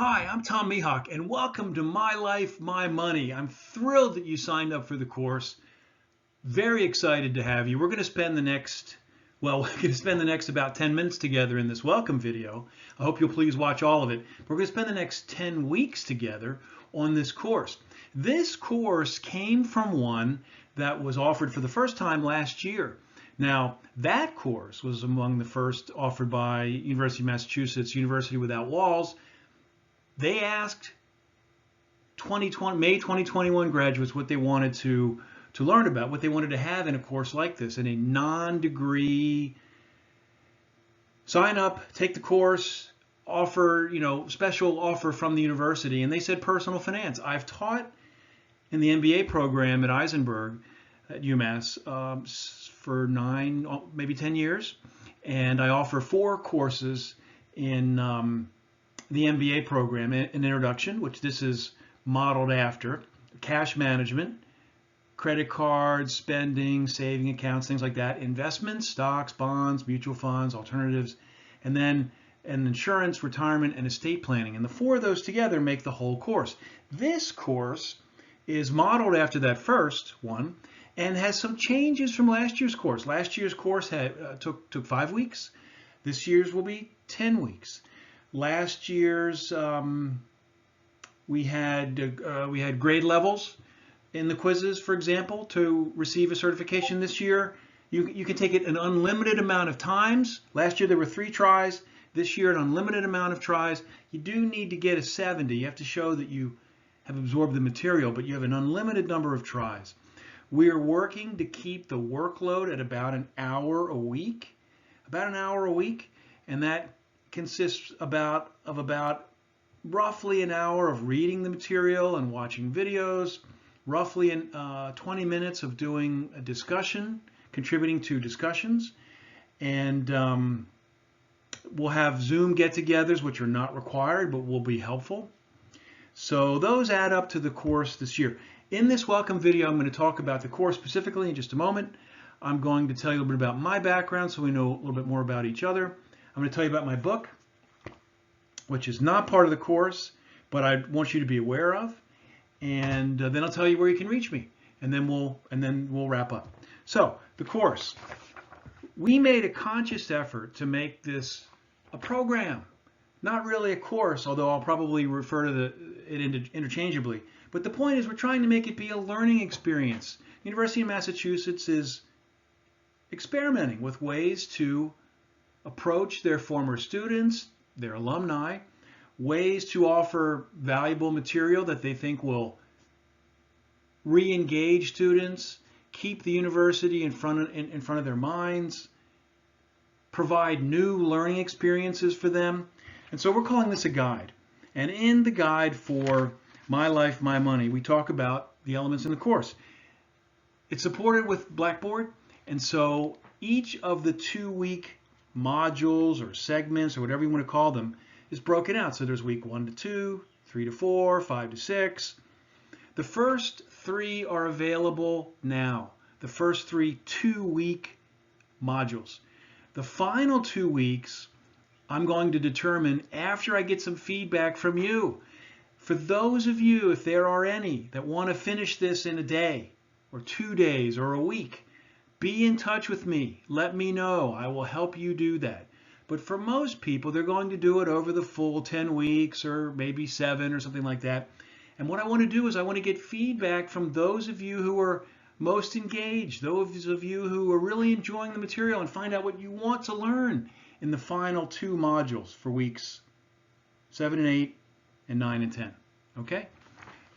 Hi, I'm Tom Mihawk, and welcome to My Life, My Money. I'm thrilled that you signed up for the course. Very excited to have you. We're going to spend the next, well, we're going to spend the next about 10 minutes together in this welcome video. I hope you'll please watch all of it. We're going to spend the next 10 weeks together on this course. This course came from one that was offered for the first time last year. Now, that course was among the first offered by University of Massachusetts, University Without Walls. They asked May 2021 graduates what they wanted to learn about, what they wanted to have in a course like this, in a non-degree sign up, take the course, offer, special offer from the university. And they said personal finance. I've taught in the MBA program at Eisenberg at UMass for 9, maybe 10 years. And I offer 4 courses in the MBA program, an introduction, which this is modeled after, cash management, credit cards, spending, saving accounts, things like that, investments, stocks, bonds, mutual funds, alternatives, and then insurance, retirement, and estate planning. And the 4 of those together make the whole course. This course is modeled after that first one and has some changes from last year's course. Last year's course took 5 weeks. This year's will be 10 weeks. Last year's we had grade levels in the quizzes, for example, to receive a certification. This year you can take it an unlimited amount of times. Last year there were 3 tries. This year an unlimited amount of tries. You do need to get a 70. You have to show that you have absorbed the material, but you have an unlimited number of tries. We are working to keep the workload at about an hour a week, and that consists of about roughly an hour of reading the material and watching videos, roughly 20 minutes of doing a discussion, contributing to discussions, and we'll have Zoom get-togethers, which are not required but will be helpful. So those add up to the course this year. In this welcome video, I'm going to talk about the course specifically in just a moment. I'm going to tell you a little bit about my background so we know a little bit more about each other. I'm going to tell you about my book, which is not part of the course, but I want you to be aware of. And then I'll tell you where you can reach me, and then we'll wrap up. So the course, we made a conscious effort to make this a program, not really a course, although I'll probably refer to it interchangeably. But the point is, we're trying to make it be a learning experience. University of Massachusetts is experimenting with ways to approach their former students, their alumni, ways to offer valuable material that they think will re-engage students, keep the university in front of their minds, provide new learning experiences for them. And so we're calling this a guide. And in the guide for My Life, My Money, we talk about the elements in the course. It's supported with Blackboard, and so each of the 2-week modules or segments or whatever you want to call them is broken out. So there's week 1 to 2, 3 to 4, 5 to 6. The first 3 are available now. The first 3 2-week modules. The final 2 weeks I'm going to determine after I get some feedback from you. For those of you, if there are any, that want to finish this in a day or 2 days or a week, be in touch with me. Let me know. I will help you do that. But for most people, they're going to do it over the full 10 weeks or maybe 7 or something like that. And what I want to do is I want to get feedback from those of you who are most engaged, those of you who are really enjoying the material, and find out what you want to learn in the final 2 modules for weeks 7 and 8 and 9 and 10. Okay?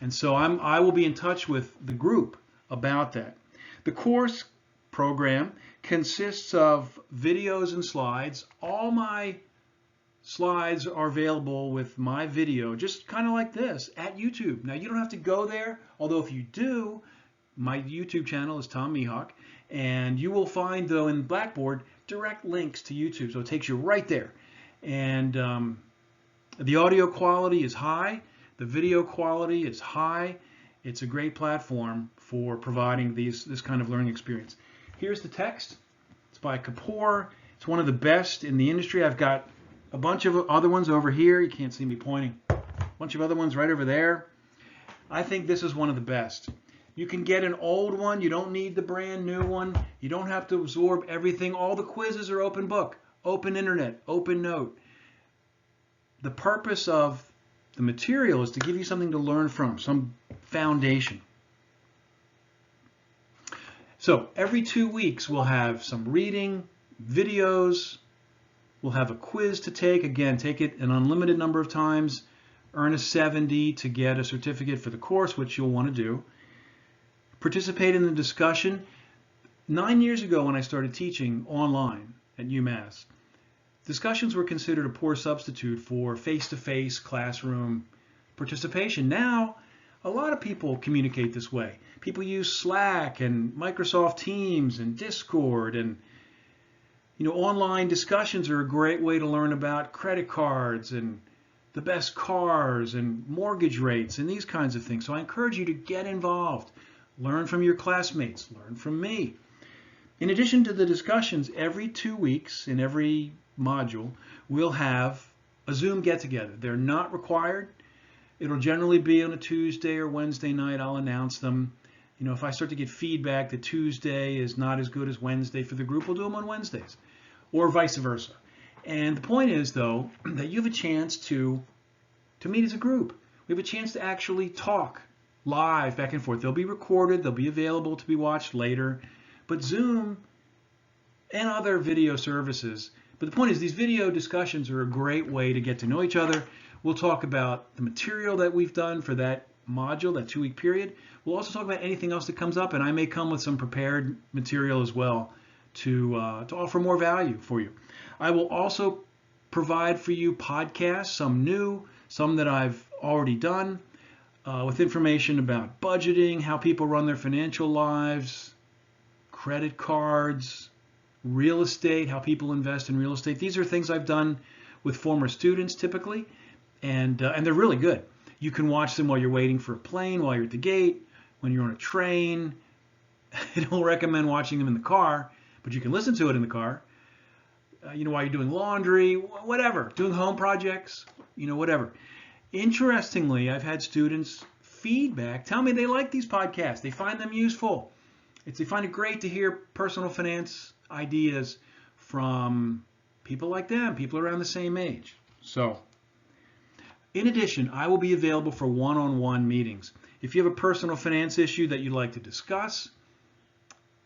And so I will be in touch with the group about that. The course program consists of videos and slides. All my slides are available with my video, just kind of like this, at YouTube. Now, you don't have to go there, although if you do, my YouTube channel is Tom Mihawk, and you will find, though, in Blackboard, direct links to YouTube, so it takes you right there. And the audio quality is high, the video quality is high. It's a great platform for providing this kind of learning experience. Here's the text. It's by Kapoor. It's one of the best in the industry. I've got a bunch of other ones over here. You can't see me pointing. bunch of other ones right over there. I think this is one of the best. You can get an old one. You don't need the brand new one. You don't have to absorb everything. All the quizzes are open book, open internet, open note. The purpose of the material is to give you something to learn from, some foundation. So every 2 weeks we'll have some reading, videos. We'll have a quiz to take. Again, take it an unlimited number of times. Earn a 70 to get a certificate for the course, which you'll want to do. Participate in the discussion. 9 years ago when I started teaching online at UMass, discussions were considered a poor substitute for face-to-face classroom participation. Now, a lot of people communicate this way. People use Slack and Microsoft Teams and Discord, and online discussions are a great way to learn about credit cards and the best cars and mortgage rates and these kinds of things. So I encourage you to get involved. Learn from your classmates. Learn from me. In addition to the discussions, every 2 weeks in every module, we'll have a Zoom get-together. They're not required. It'll generally be on a Tuesday or Wednesday night. I'll announce them. If I start to get feedback that Tuesday is not as good as Wednesday for the group, we'll do them on Wednesdays, or vice versa. And the point is, though, that you have a chance to meet as a group. We have a chance to actually talk live back and forth. They'll be recorded. They'll be available to be watched later. But Zoom and other video services, but the point is these video discussions are a great way to get to know each other. We'll talk about the material that we've done for that module, that 2-week period. We'll also talk about anything else that comes up, and I may come with some prepared material as well to offer more value for you. I will also provide for you podcasts, some new, some that I've already done, with information about budgeting, how people run their financial lives, credit cards, real estate, how people invest in real estate. These are things I've done with former students typically, and they're really good. You can watch them while you're waiting for a plane, while you're at the gate, when you're on a train. I don't recommend watching them in the car, but you can listen to it in the car. While you're doing laundry, whatever, doing home projects, whatever. Interestingly, I've had students feedback, tell me they like these podcasts. They find them useful. They find it great to hear personal finance ideas from people like them, people around the same age. So, in addition, I will be available for one-on-one meetings. If you have a personal finance issue that you'd like to discuss,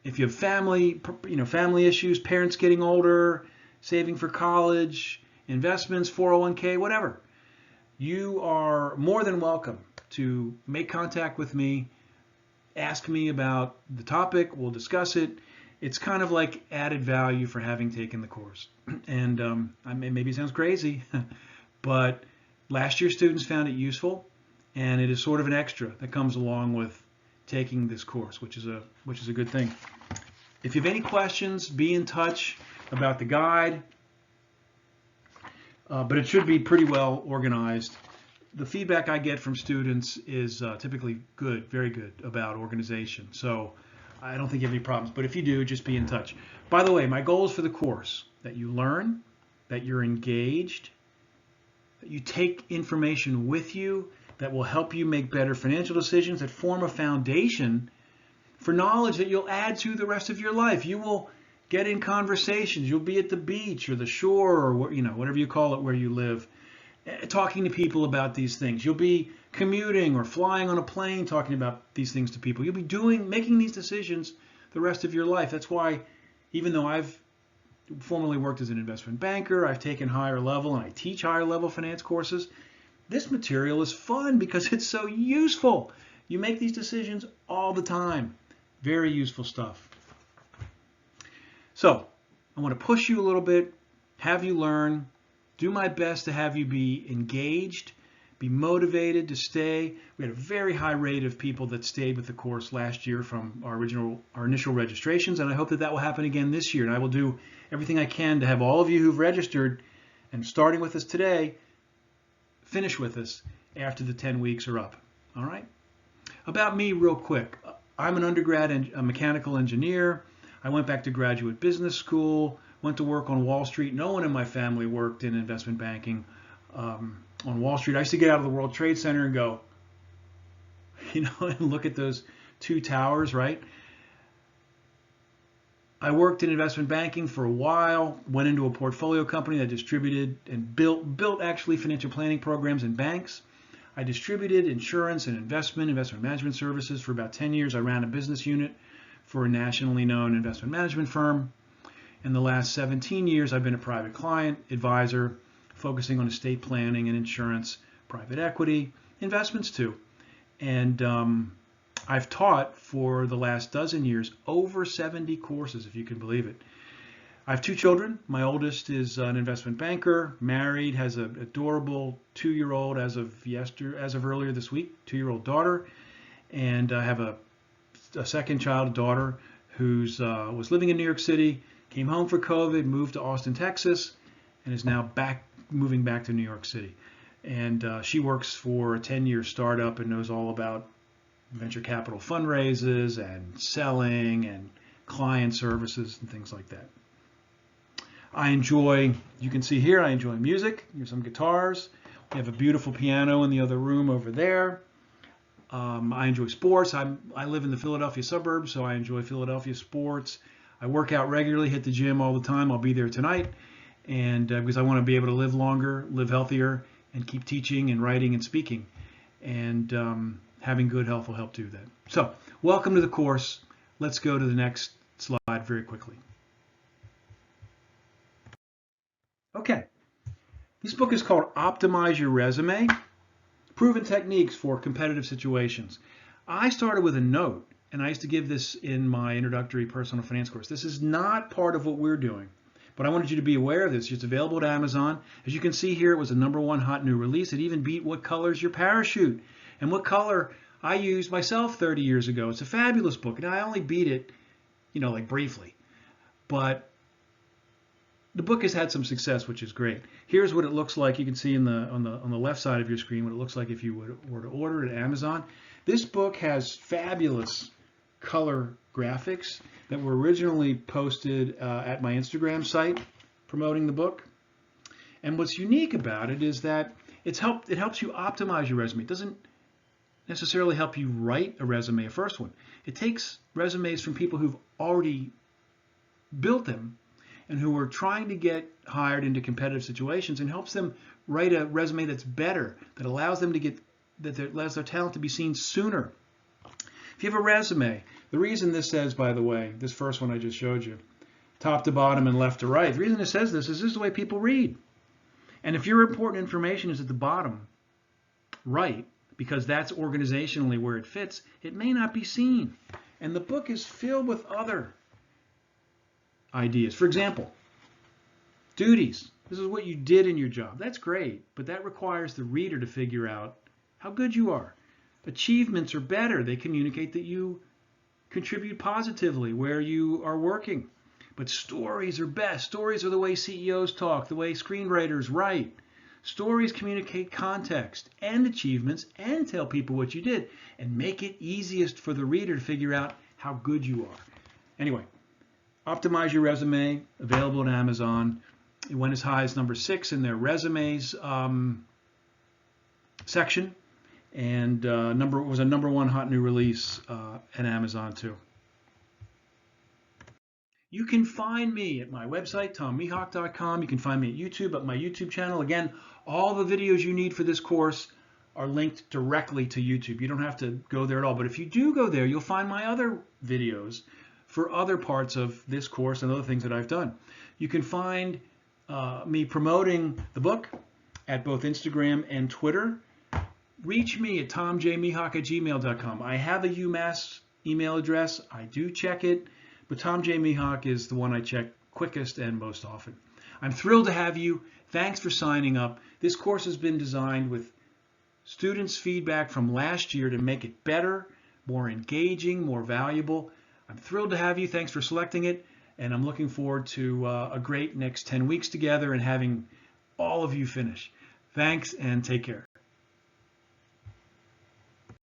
if you have family issues, parents getting older, saving for college, investments, 401k, whatever, you are more than welcome to make contact with me, ask me about the topic, we'll discuss it. It's kind of like added value for having taken the course. And maybe it sounds crazy, but last year's students found it useful, and it is sort of an extra that comes along with taking this course, which is a good thing. If you have any questions, be in touch about the guide, but it should be pretty well organized. The feedback I get from students is typically good, very good, about organization. So I don't think you have any problems, but if you do, just be in touch. By the way, my goals for the course, that you learn, that you're engaged, that you take information with you that will help you make better financial decisions, that form a foundation for knowledge that you'll add to the rest of your life. You will get in conversations. You'll be at the beach or the shore or whatever you call it where you live, talking to people about these things. You'll be commuting or flying on a plane talking about these things to people. You'll be making these decisions the rest of your life. That's why, even though I've formerly worked as an investment banker, I've taken higher level and I teach higher level finance courses, this material is fun because it's so useful. You make these decisions all the time. Very useful stuff. So I want to push you a little bit, have you learn, do my best to have you be engaged, be motivated to stay. We had a very high rate of people that stayed with the course last year from our initial registrations, and I hope that will happen again this year. And I will do everything I can to have all of you who've registered and starting with us today finish with us after the 10 weeks are up. All right? About me real quick. I'm an undergrad and a mechanical engineer. I went back to graduate business school, went to work on Wall Street. No one in my family worked in investment banking on Wall Street. I used to get out of the World Trade Center and go, and look at those two towers, right? I worked in investment banking for a while, went into a portfolio company that distributed and built actually financial planning programs in banks. I distributed insurance and investment management services for about 10 years. I ran a business unit for a nationally known investment management firm. In the last 17 years, I've been a private client advisor, focusing on estate planning and insurance, private equity, investments too. And I've taught for the last dozen years over 70 courses, if you can believe it. I have 2 children. My oldest is an investment banker, married, has an adorable 2-year-old as of earlier this week, 2-year-old daughter. And I have a second child, a daughter, who's was living in New York City, came home for COVID, moved to Austin, Texas, and is now moving back to New York City. And she works for a 10-year startup and knows all about venture capital fundraisers and selling and client services and things like that. You can see here, I enjoy music. Here's some guitars. We have a beautiful piano in the other room over there. I enjoy sports. I live in the Philadelphia suburbs, so I enjoy Philadelphia sports. I work out regularly, hit the gym all the time. I'll be there tonight, and because I want to be able to live longer, live healthier, and keep teaching and writing and speaking. And having good health will help do that. So, welcome to the course. Let's go to the next slide very quickly. Okay, this book is called Optimize Your Resume, Proven Techniques for Competitive Situations. I started with a note, and I used to give this in my introductory personal finance course. This is not part of what we're doing, but I wanted you to be aware of this. It's available at Amazon. As you can see here, it was a #1 hot new release. It even beat What Color's Your Parachute? And What Color I used myself 30 years ago. It's a fabulous book, and I only beat it, like briefly. But the book has had some success, which is great. Here's what it looks like. You can see on the left side of your screen what it looks like if you were to order it at Amazon. This book has fabulous color graphics that were originally posted at my Instagram site promoting the book. And what's unique about it is that it helps you optimize your resume. It doesn't necessarily help you write a resume, a first one. It takes resumes from people who've already built them and who are trying to get hired into competitive situations and helps them write a resume that's better, that allows them to allows their talent to be seen sooner. If you have a resume, the reason this says, by the way, this first one I just showed you, top to bottom and left to right, the reason it says this is the way people read. And if your important information is at the bottom right, because that's organizationally where it fits, it may not be seen. And the book is filled with other ideas. For example, duties. This is what you did in your job. That's great, but that requires the reader to figure out how good you are. Achievements are better. They communicate that you contribute positively where you are working. But stories are best. Stories are the way CEOs talk, the way screenwriters write. Stories communicate context and achievements and tell people what you did and make it easiest for the reader to figure out how good you are. Anyway, Optimize Your Resume, available on Amazon. It went as high as #6 in their resumes section, and was a #1 hot new release at Amazon too. You can find me at my website, tommihawk.com. You can find me at YouTube, at my YouTube channel. Again, all the videos you need for this course are linked directly to YouTube. You don't have to go there at all. But if you do go there, you'll find my other videos for other parts of this course and other things that I've done. You can find me promoting the book at both Instagram and Twitter. Reach me at tomjmihawk@gmail.com. I have a UMass email address. I do check it, but Tom J. Mihawk is the one I check quickest and most often. I'm thrilled to have you. Thanks for signing up. This course has been designed with students' feedback from last year to make it better, more engaging, more valuable. I'm thrilled to have you. Thanks for selecting it. And I'm looking forward to a great next 10 weeks together and having all of you finish. Thanks and take care.